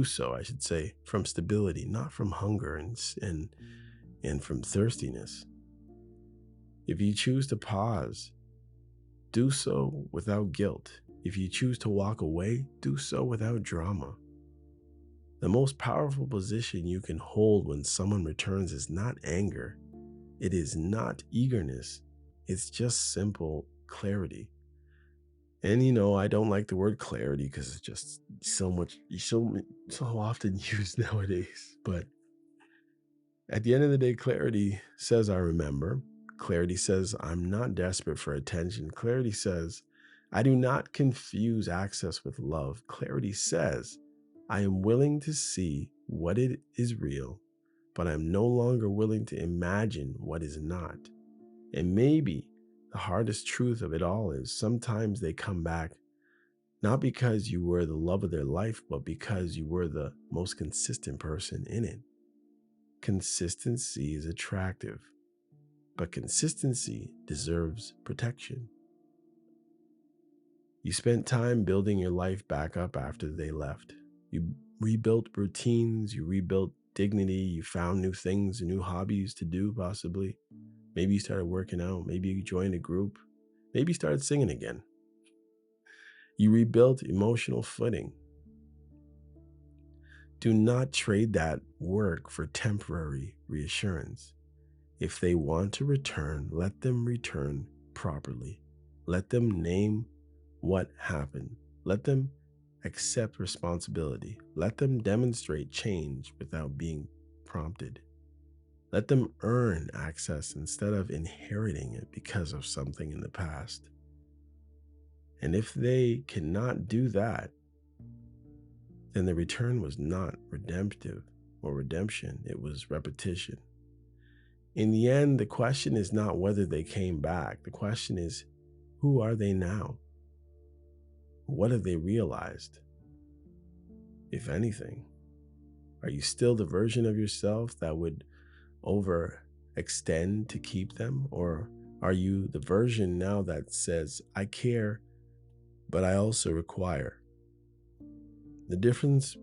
so, I should say, from stability, not from hunger and from thirstiness. If you choose to pause, do so without guilt. If you choose to walk away, do so without drama. The most powerful position you can hold when someone returns is not anger. It is not eagerness. It's just simple clarity. And I don't like the word clarity because it's just so often used nowadays. But at the end of the day, clarity says I remember. Clarity says I'm not desperate for attention. Clarity says I do not confuse access with love. Clarity says I am willing to see what it is real, but I'm no longer willing to imagine what is not. And maybe the hardest truth of it all is sometimes they come back not because you were the love of their life, but because you were the most consistent person in it. Consistency is attractive, but consistency deserves protection. You spent time building your life back up after they left. You rebuilt routines, you rebuilt dignity, you found new things, new hobbies to do possibly. Maybe you started working out, maybe you joined a group, maybe you started singing again. You rebuilt emotional footing. Do not trade that work for temporary reassurance. If they want to return, let them return properly. Let them name what happened. Let them accept responsibility. Let them demonstrate change without being prompted. Let them earn access instead of inheriting it because of something in the past. And if they cannot do that, then the return was not redemptive or redemption, it was repetition. In the end, the question is not whether they came back. The question is, who are they now? What have they realized? If anything, are you still the version of yourself that would overextend to keep them? Or are you the version now that says, I care, but I also require? The difference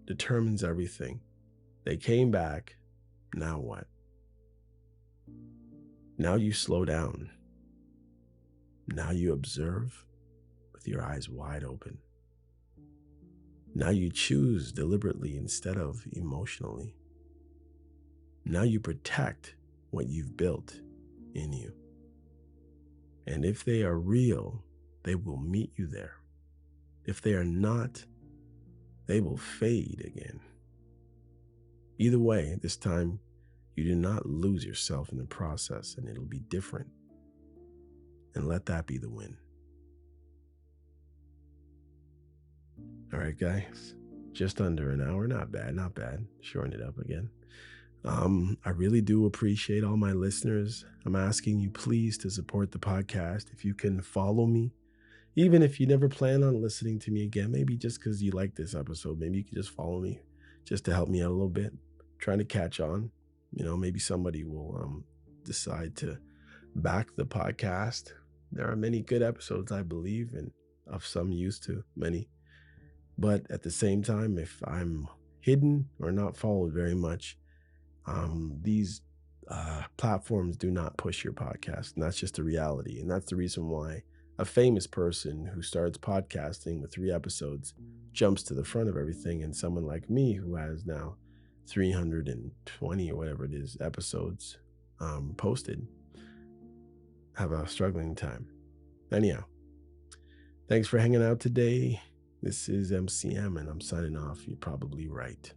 determines everything. They came back, now what? Now you slow down. Now you observe with your eyes wide open. Now you choose deliberately instead of emotionally. Now you protect what you've built in you. And if they are real, they will meet you there. If they are not, they will fade again. Either way, this time you do not lose yourself in the process, and it'll be different. And let that be the win. All right, guys, just under an hour. Not bad. Shorten it up again. I really do appreciate all my listeners. I'm asking you please to support the podcast. If you can follow me, even if you never plan on listening to me again, maybe just because you like this episode, maybe you can just follow me just to help me out a little bit. Trying to catch on. Maybe somebody will decide to back the podcast. There are many good episodes, I believe, and of some use to many. But at the same time, if I'm hidden or not followed very much, these platforms do not push your podcast. And that's just the reality. And that's the reason why a famous person who starts podcasting with 3 episodes jumps to the front of everything. And someone like me who has now 320 or whatever it is episodes posted have a struggling time. Anyhow, thanks for hanging out today. This is MCM and I'm signing off. You're probably right.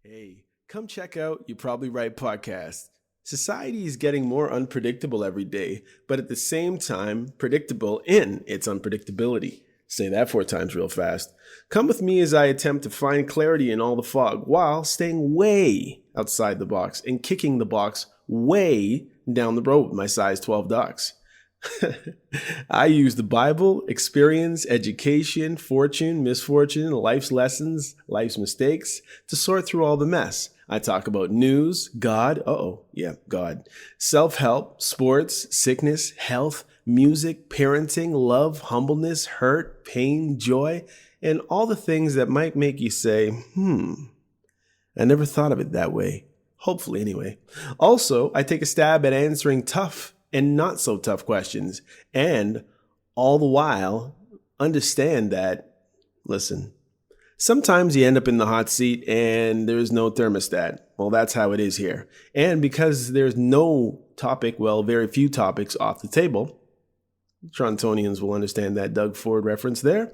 Hey, come check out You Probably Right podcast. Society is getting more unpredictable every day, but at the same time, predictable in its unpredictability. Say that 4 times real fast. Come with me as I attempt to find clarity in all the fog while staying way outside the box and kicking the box way down the road with my size 12 ducks. I use the Bible, experience, education, fortune, misfortune, life's lessons, life's mistakes to sort through all the mess. I talk about news, God, God, self-help, sports, sickness, health, music, parenting, love, humbleness, hurt, pain, joy, and all the things that might make you say, I never thought of it that way. Hopefully, anyway. Also, I take a stab at answering tough and not so tough questions, and all the while understand that, listen, sometimes you end up in the hot seat and there's no thermostat. Well, that's how it is here. And because there's no topic, well, very few topics off the table, Torontonians will understand that Doug Ford reference there.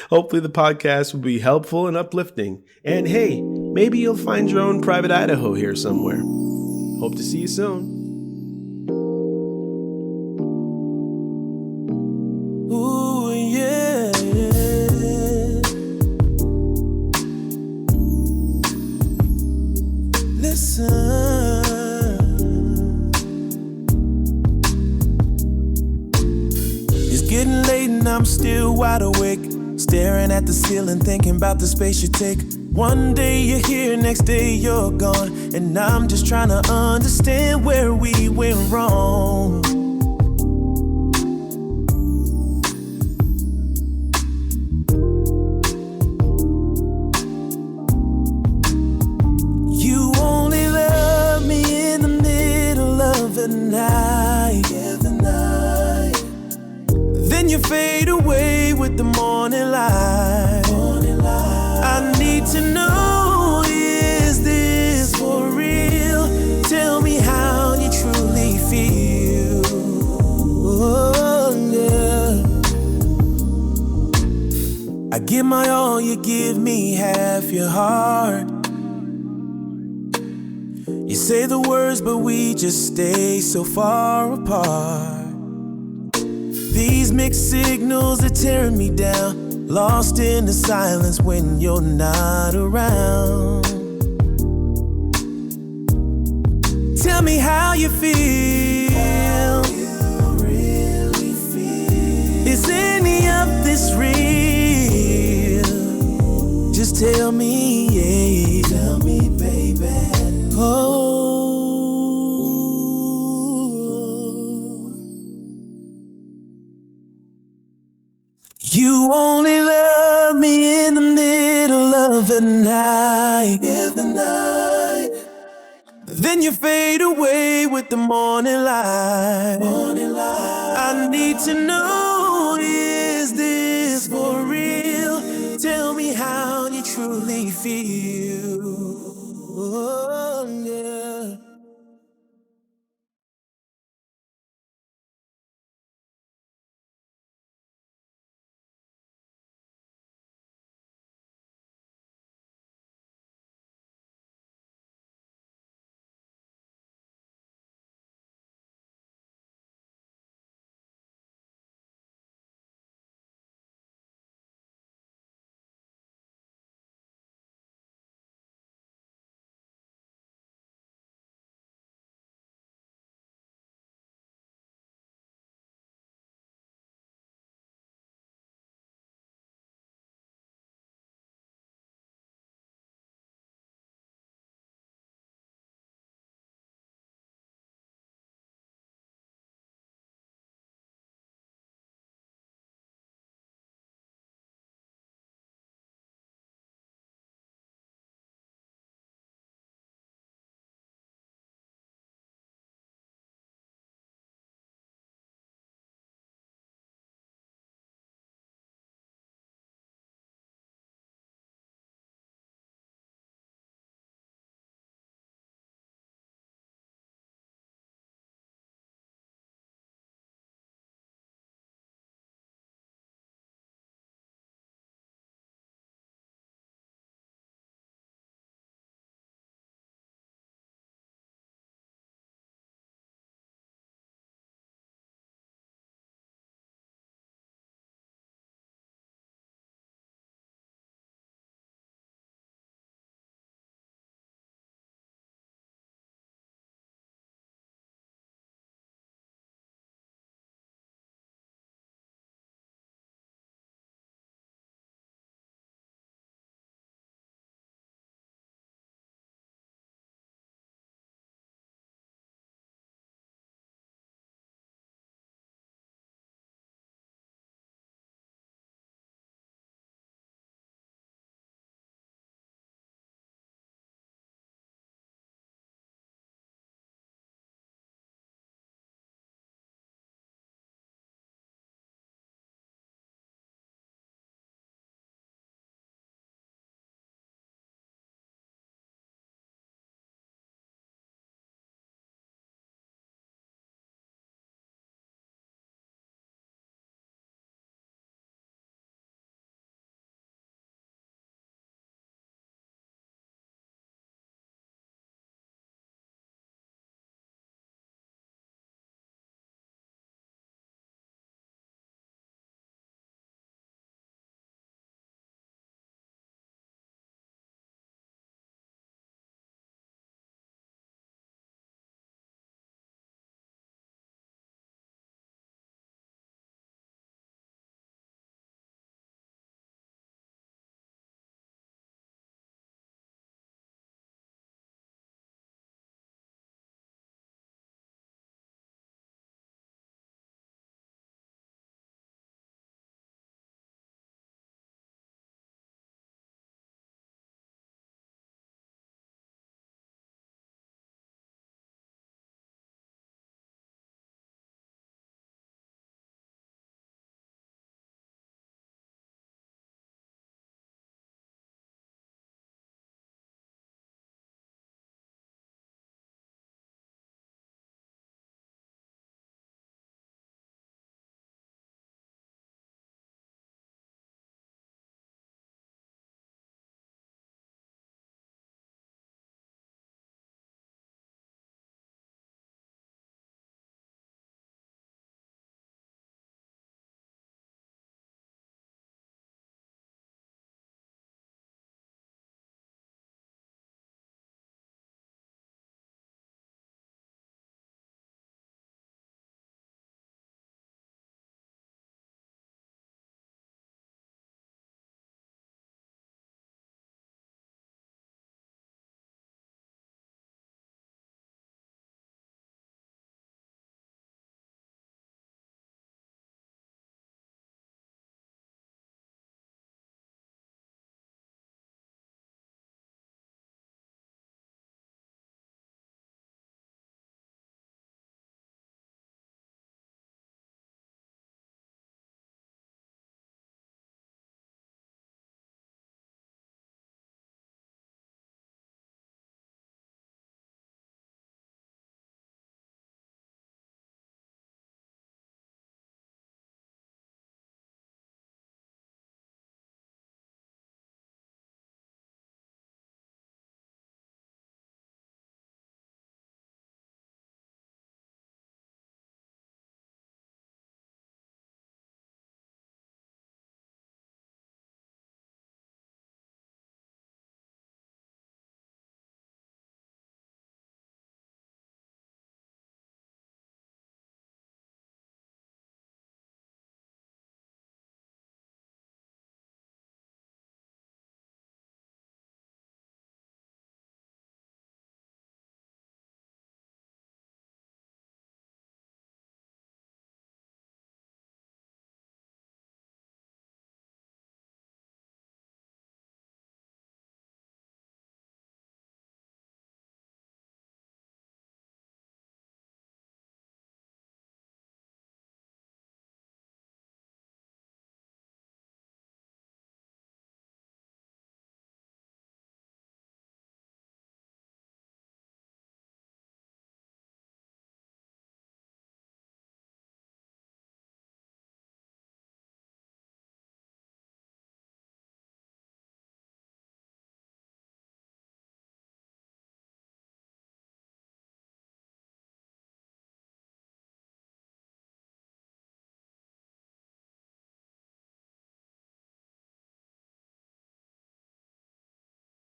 Hopefully the podcast will be helpful and uplifting. And hey, maybe you'll find your own private Idaho here somewhere. Hope to see you soon. Ooh, yeah. Listen. It's getting late and I'm still wide awake, staring at the ceiling, thinking about the space you take. One day you're here, next day you're gone, and I'm just trying to understand where we went wrong. You only love me in the middle of the night. Then you fade away with the morning light. I need to know, is this for real? Tell me how you truly feel. Oh, yeah. I give my all, you give me half your heart. You say the words, but we just stay so far apart. These mixed signals are tearing me down, lost in the silence when you're not around. Tell me how you feel. How you really feel. Is any of this real? Just tell me, yeah. Tell me, baby. Oh. You only love me in the middle of the night. Then you fade away with the morning light. I need to know, is this for real? Tell me how you truly feel. Oh, yeah.